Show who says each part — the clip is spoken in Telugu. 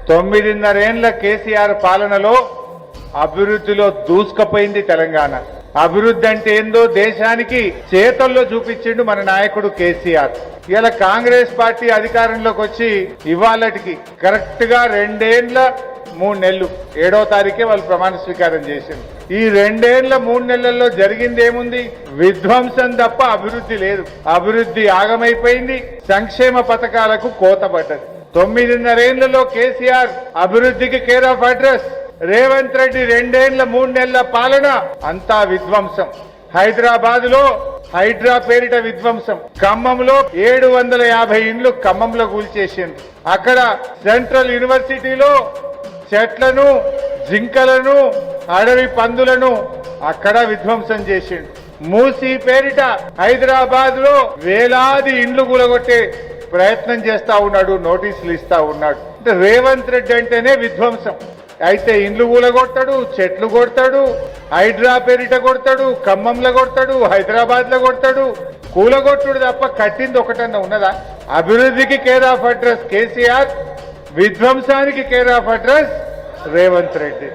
Speaker 1: 9.5 ఏళ్ల కేసీఆర్ పాలనలో అభివృద్ధిలో దూసుకుపోయింది తెలంగాణ. అభివృద్ధి అంటే ఏందో దేశానికి చేతల్లో చూపించిండు మన నాయకుడు కేసీఆర్. ఇలా కాంగ్రెస్ పార్టీ అధికారంలోకి వచ్చి ఇవాళటికి కరెక్ట్ గా 2 ఏళ్ల 3 నెలలు 7వ తారీఖే వాళ్ళు ప్రమాణ స్వీకారం చేసింది. ఈ 2 ఏళ్ల 3 నెలల్లో జరిగింది ఏముంది? విధ్వంసం తప్ప అభివృద్ధి లేదు. అభివృద్ధి ఆగమైపోయింది. సంక్షేమ పథకాలకు కోత పడ్డది. 9.5 ఏళ్లలో కేసీఆర్ అభివృద్ధికి care of address. Revanth Reddy 2 ఏళ్ల 3 నెలల పాలన అంతా విధ్వంసం. హైదరాబాద్ లో హైడ్రా పేరిట విధ్వంసం. ఖమ్మంలో 750 ఇండ్లు ఖమ్మంలో కూల్చేసింది. అక్కడ సెంట్రల్ యూనివర్సిటీలో చెట్లను, జింకలను, అడవి పందులను అక్కడ విధ్వంసం చేసిండు. మూసీ పేరిట హైదరాబాద్ లో వేలాది ఇండ్లు కూలగొట్టే ప్రయత్నం చేస్తా ఉన్నాడు, నోటీసులు ఇస్తా ఉన్నాడు. అంటే రేవంత్ రెడ్డి అంటేనే విధ్వంసం. అయితే ఇండ్లు కూలగొడతాడు, చెట్లు కొడతాడు, హైడ్రా పేరిట కొడతాడు, ఖమ్మంలో కొడతాడు, హైదరాబాద్ లో కొడతాడు. కూలగొట్టుడు తప్ప కట్టింది ఒకటన్నా ఉన్నదా? అభివృద్ధికి కేర్ ఆఫ్ అడ్రస్ కేసీఆర్, విధ్వంసానికి care of address Revanth Reddy.